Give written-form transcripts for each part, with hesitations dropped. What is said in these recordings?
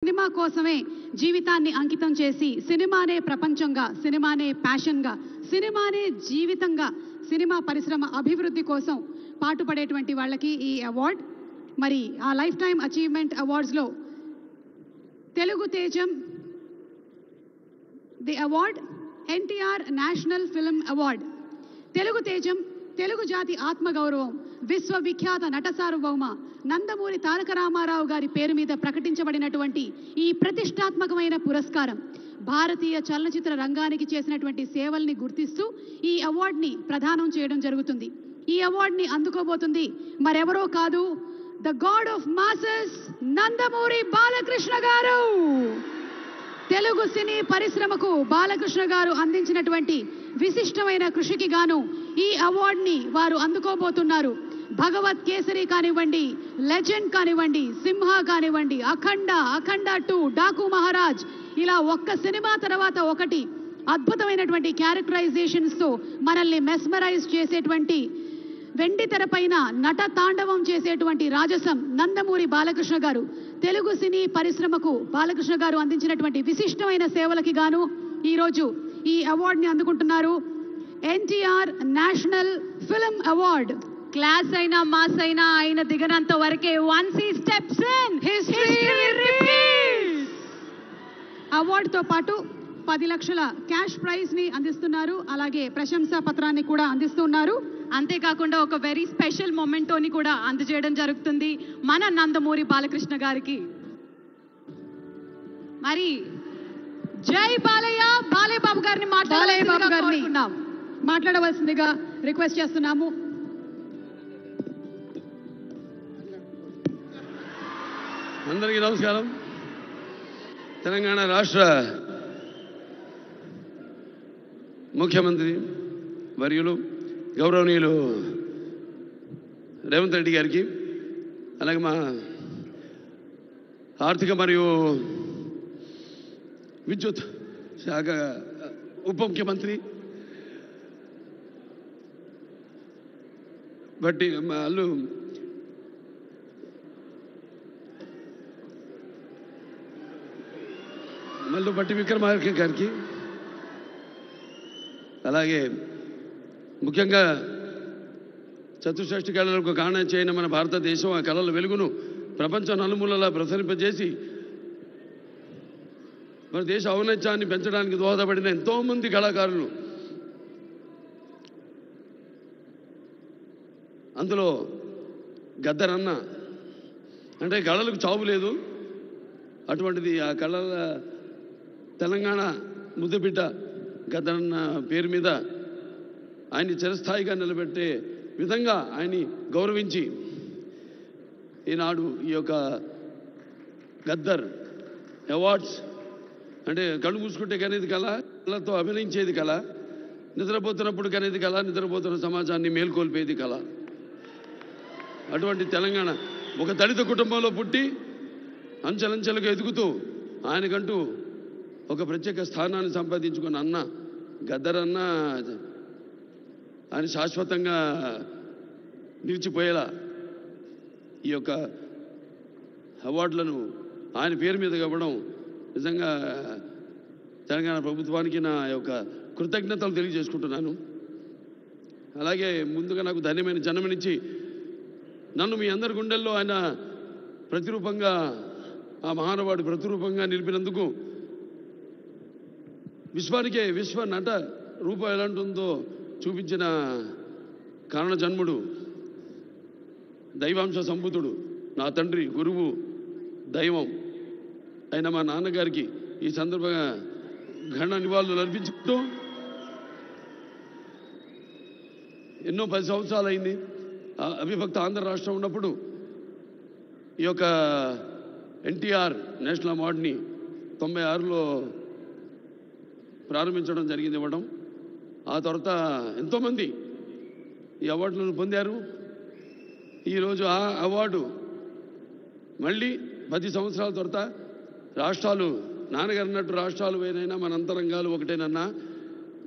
Cinema కోసమే జీవితాన్ని అంకితం చేసి సినిమానే ప్రపంచంగా, సినిమానే ప్యాషన్గా, సినిమానే జీవితంగా సినిమా పరిశ్రమ అభివృద్ధి కోసం పాటుపడేటువంటి వాళ్ళకి ఈ అవార్డ్. మరి ఆ లైఫ్ టైమ్ అచీవ్మెంట్ అవార్డ్స్లో తెలుగు తేజం the award NTR national film award. Telugu తేజం తెలుగు జాతి ఆత్మగౌరవం విశ్వవిఖ్యాత నట సార్వభౌమ నందమూరి తారక రామారావు గారి పేరు మీద ప్రకటించబడినటువంటి ఈ ప్రతిష్టాత్మకమైన పురస్కారం భారతీయ చలనచిత్ర రంగానికి చేసినటువంటి సేవల్ని గుర్తిస్తూ ఈ అవార్డుని ప్రదానం చేయడం జరుగుతుంది. ఈ అవార్డుని అందుకోబోతుంది మరెవరో కాదు, the God of masses Nandamuri Balakrishna గారు. తెలుగు సినీ పరిశ్రమకు బాలకృష్ణ గారు అందించినటువంటి విశిష్టమైన కృషికి గాను ఈ అవార్డుని వారు అందుకోబోతున్నారు. భగవత్ కేసరి కానివ్వండి, లెజెండ్ కానివ్వండి, సింహ కానివ్వండి, అఖండ 2, డాకు మహారాజ్, ఇలా ఒక్క సినిమా తర్వాత ఒకటి అద్భుతమైనటువంటి క్యారెక్టరైజేషన్స్తో మనల్ని మెస్మరైజ్ చేసేటువంటి, వెండి తెరపైన నట తాండవం చేసేటువంటి రాజసం నందమూరి బాలకృష్ణ గారు. తెలుగు సినీ పరిశ్రమకు బాలకృష్ణ గారు అందించినటువంటి విశిష్టమైన సేవలకి గాను ఈరోజు ఈ అవార్డుని అందుకుంటున్నారు. NTR national film award. Class అయినా మాస్ అయినా ఆయన దిగనంత వరకే once he steps in history repeats. అవార్డుతో పాటు 10 లక్షల క్యాష్ ప్రైజ్ ని అందిస్తున్నారు. అలాగే ప్రశంసా పత్రాన్ని కూడా అందిస్తున్నారు. అంతేకాకుండా ఒక వెరీ స్పెషల్ మొమెంటోని కూడా అందజేయడం జరుగుతుంది మన నందమూరి బాలకృష్ణ గారికి. మరి జై బాలయ్య, బాలయ్య బాబు గారిని మాట్లాడవలసిందిగా రిక్వెస్ట్ చేస్తున్నాము. అందరికీ నమస్కారం. తెలంగాణ రాష్ట్ర ముఖ్యమంత్రి వర్యులు గౌరవనీయులు రేవంత్ రెడ్డి గారికి, అలాగే మా ఆర్థిక మరియు విద్యుత్ శాఖ ఉప ముఖ్యమంత్రి బట్టి వాళ్ళు మల్లు బట్టి విక్రమార్క గారికి, అలాగే ముఖ్యంగా చతుషష్ఠి కళలకు కారణం చేయని మన భారతదేశం ఆ కళల వెలుగును ప్రపంచం నలుమూలలా ప్రసరింపజేసి మన దేశ ఔన్నత్యాన్ని పెంచడానికి దోహదపడిన ఎంతోమంది కళాకారులు, అందులో గద్దరన్న అంటే కళలకు చావు లేదు, అటువంటిది ఆ కళల తెలంగాణ ముద్దుబిడ్డ గద్దరన్న పేరు మీద ఆయన్ని చిరస్థాయిగా నిలబెట్టే విధంగా ఆయన్ని గౌరవించి ఈనాడు ఈ యొక్క గద్దర్ అవార్డ్స్ అంటే కళ్ళు మూసుకుంటే కనేది కళ, కళతో అభినయించేది కళ, నిద్రపోతున్నప్పుడు కనేది కళ, నిద్రపోతున్న సమాజాన్ని మేల్కొల్పేది కళ. అటువంటి తెలంగాణ ఒక దళిత కుటుంబంలో పుట్టి అంచెలంచెలుగా ఎదుగుతూ ఆయనకంటూ ఒక ప్రత్యేక స్థానాన్ని సంపాదించుకున్న అన్న గద్దరన్న ఆయన శాశ్వతంగా నిలిచిపోయేలా ఈ యొక్క అవార్డులను ఆయన పేరు మీద ఇవ్వడం నిజంగా తెలంగాణ ప్రభుత్వానికి నా యొక్క కృతజ్ఞతలు తెలియజేసుకుంటున్నాను. అలాగే ముందుగా నాకు ధన్యమైన జన్మనిచ్చి నన్ను మీ అందరి గుండెల్లో ఆయన ప్రతిరూపంగా, ఆ మహానుభావుడు ప్రతిరూపంగా నిలిపినందుకు, విశ్వానికే విశ్వ నట రూపం ఎలాంటి ఉందో చూపించిన కారణ జన్ముడు, దైవాంశ సంభూతుడు, నా తండ్రి, గురువు, దైవం అయిన మా నాన్నగారికి ఈ సందర్భంగా ఘన నివాళులు అర్పించుకుంటూ, ఎన్నో 10 సంవత్సరాలు అయింది అవిభక్త ఆంధ్ర రాష్ట్రం ఉన్నప్పుడు ఈ యొక్క ఎన్టీఆర్ నేషనల్ అవార్డుని 96లో ప్రారంభించడం జరిగింది, ఇవ్వడం. ఆ తర్వాత ఎంతోమంది ఈ అవార్డులను పొందారు. ఈరోజు ఆ అవార్డు మళ్ళీ 10 సంవత్సరాల తర్వాత రాష్ట్రాలు, నాన్నగారు అన్నట్టు రాష్ట్రాలు వేరైనా మన అంతరంగాలు ఒకటేనన్నా,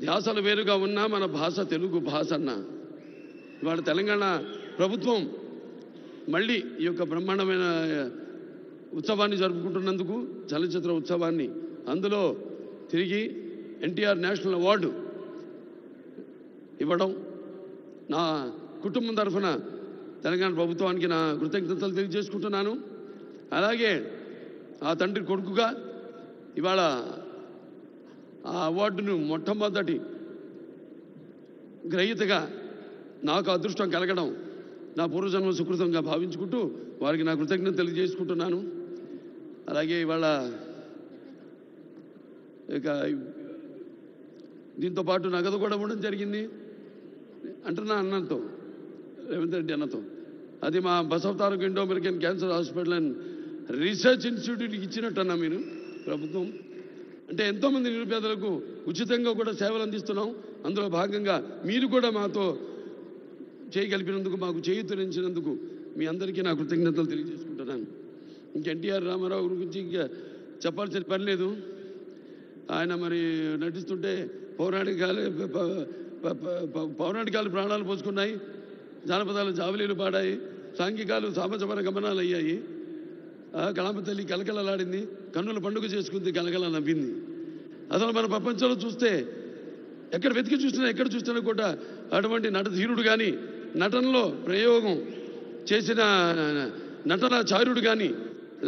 ధ్యాసలు వేరుగా ఉన్నా మన భాష తెలుగు భాష అన్నా. ఇవాళ తెలంగాణ ప్రభుత్వం మళ్ళీ ఈ యొక్క బ్రహ్మాండమైన ఉత్సవాన్ని జరుపుకుంటున్నందుకు, చలనచిత్ర ఉత్సవాన్ని, అందులో తిరిగి ఎన్టీఆర్ నేషనల్ అవార్డు ఇవ్వడం, నా కుటుంబం తరఫున తెలంగాణ ప్రభుత్వానికి నా కృతజ్ఞతలు తెలియజేసుకుంటున్నాను. అలాగే ఆ తండ్రి కొడుకుగా ఇవాళ ఆ అవార్డును మొట్టమొదటి గ్రహీతగా నాకు అదృష్టం కలగడం నా పూర్వజన్మ సుకృతంగా భావించుకుంటూ వారికి నా కృతజ్ఞత తెలియజేసుకుంటున్నాను. అలాగే ఇవాళ ఇక దీంతో పాటు నగదు కూడా ఇవ్వడం జరిగింది అంటున్నా అన్నతో, రేవంత్ రెడ్డి అన్నతో. అది మా Basavataraka Indo American cancer hospital and research ఇన్స్టిట్యూట్కి ఇచ్చినట్టన్నా మీరు ప్రభుత్వం. అంటే ఎంతోమంది నిరుపేదలకు ఉచితంగా కూడా సేవలు అందిస్తున్నాం. అందులో భాగంగా మీరు కూడా మాతో చేయగలిపినందుకు, మాకు చేయూతనిచ్చినందుకు మీ అందరికీ నా కృతజ్ఞతలు తెలియజేసుకుంటున్నాను. ఇంక ఎన్టీఆర్ రామారావు గురించి ఇంకా చెప్పాల్సిన పని లేదు. ఆయన మరి నటిస్తుంటే పౌరాణికాలు ప్రాణాలు పోసుకున్నాయి, జానపదాలు జావలీలు పాడాయి, సాంఘికాలు సామజపర గమనాలు అయ్యాయి. కళామ తల్లి కలకలలాడింది, కన్నుల పండుగ చేసుకుంది, కలకల నవ్వింది. అసలు మన ప్రపంచంలో చూస్తే ఎక్కడ వెతికి చూసినా, ఎక్కడ చూసినా కూడా అటువంటి నటధీరుడు కానీ, నటనలో ప్రయోగం చేసిన నటనాచార్యుడు కానీ,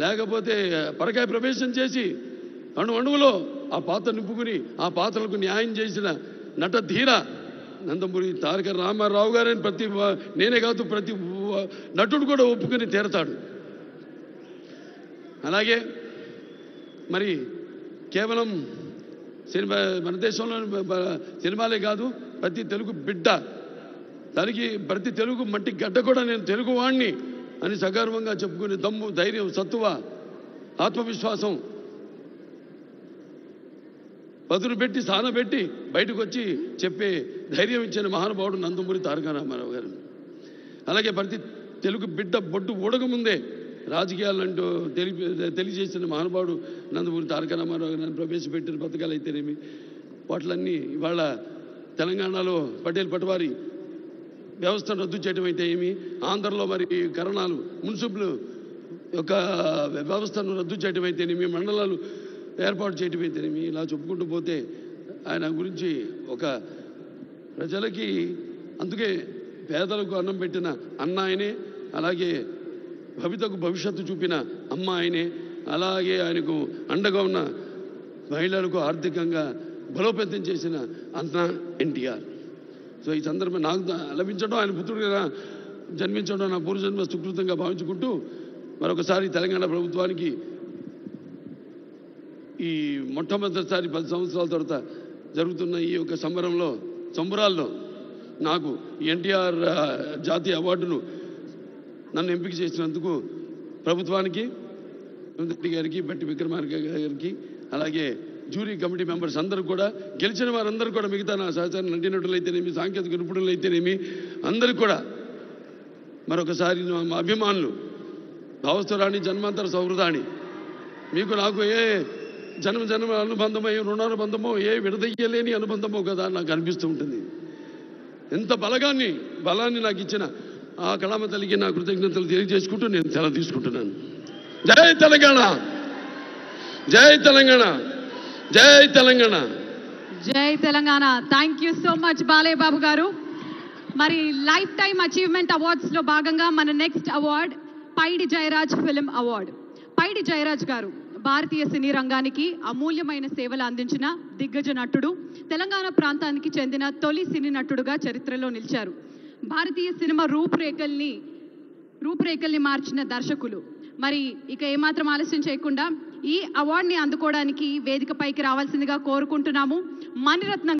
లేకపోతే పరకాయ ప్రవేశం చేసి అణువులో ఆ పాత్ర నింపుకుని ఆ పాత్రలకు న్యాయం చేసిన నటధీర నందమూరి తారక రామారావు గారని నేనే కాదు ప్రతి నటుడు కూడా ఒప్పుకొని తీరతాడు. అలాగే మరి కేవలం సినిమా, మన దేశంలో సినిమాలే కాదు, ప్రతి తెలుగు బిడ్డ, ప్రతి తెలుగు మట్టి గడ్డ కూడా నేను తెలుగువాణ్ణి అని సగర్వంగా చెప్పుకునే దమ్ము, ధైర్యం, సత్తువ, ఆత్మవిశ్వాసం పదును పెట్టి సానబెట్టి బయటకు వచ్చి చెప్పే ధైర్యం ఇచ్చిన మహానుభావుడు నందమూరి తారక రామారావు గారు. అలాగే ప్రతి తెలుగు బిడ్డ బొడ్డు ఊడకముందే రాజకీయాలంటూ తెలియజేసిన మహానుభావుడు నందమూరి తారక రామారావు గారిని ప్రవేశపెట్టిన పథకాలు అయితేనేమి, వాటిలన్నీ ఇవాళ తెలంగాణలో పటేల్ పటవారి వ్యవస్థను రద్దు చేయడం అయితే ఏమి, ఆంధ్రలో మరి కరణాలు మున్సిపల్ యొక్క వ్యవస్థను రద్దు చేయడం అయితేనేమి, మండలాలు ఏర్పాటు చేయడం అయితేనేమి, ఇలా చెప్పుకుంటూ పోతే ఆయన గురించి ఒక ప్రజలకి, అందుకే పేదలకు అన్నం పెట్టిన అన్న ఆయనే, అలాగే భవితకు భవిష్యత్తు చూపిన అమ్మ ఆయనే, అలాగే ఆయనకు అండగా ఉన్న మహిళలకు ఆర్థికంగా బలోపేతం చేసిన అన్న ఎన్టీఆర్. సో ఈ సందర్భం నాకు లభించడం, ఆయన పుత్రుడిగా జన్మించడం నా పూర్వజన్మ సుకృతంగా భావించుకుంటూ మరొకసారి తెలంగాణ ప్రభుత్వానికి ఈ మొట్టమొదటిసారి 10 సంవత్సరాల తర్వాత జరుగుతున్న ఈ యొక్క సంబరాల్లో నాకు ఎన్టీఆర్ జాతీయ అవార్డును నన్ను ఎంపిక చేసినందుకు ప్రభుత్వానికి, రెడ్డి గారికి, బట్టి విక్రమార్క గారికి, అలాగే జ్యూరీ కమిటీ మెంబర్స్ అందరూ కూడా, గెలిచిన వారందరూ కూడా, మిగతా నా సహచార నటీనటులైతేనేమి, సాంకేతిక నిపుణులైతేనేమి, అందరికీ కూడా మరొకసారి మా అభిమానులు, భావస్థురాణి జన్మాంతర సౌహృదాన్ని, మీకు నాకు ఏ జన్మ అనుబంధమో, ఏ రుణానుబంధమో, ఏ విడదయ్యలేని అనుబంధమో కదా నాకు అనిపిస్తూ ఉంటుంది. ఎంత బలాన్ని నాకు ఇచ్చిన ఆ కళామ తల్లికి నా కృతజ్ఞతలు తెలియజేసుకుంటూ నేను సెలవు తీసుకుంటున్నాను. జై తెలంగాణ, జై తెలంగాణ, జై తెలంగాణ, జై Telangana. Thank you so much Balayya Babu గారు. మరి లైఫ్ టైమ్ అచీవ్మెంట్ అవార్డ్స్ లో భాగంగా మన next award Paidi Jayaraj film award. Paidi Jayaraj గారు భారతీయ సినీ రంగానికి అమూల్యమైన సేవలు అందించిన దిగ్గజ నటుడు, తెలంగాణ ప్రాంతానికి చెందిన తొలి సినీ నటుడుగా చరిత్రలో నిలిచారు. భారతీయ సినిమా రూపురేఖల్ని మార్చిన దర్శకులు. మరి ఇక ఏమాత్రం ఆలస్యం చేయకుండా ఈ అవార్డుని అందుకోవడానికి వేదికపైకి రావాల్సిందిగా కోరుకుంటున్నాము. మణిరత్నం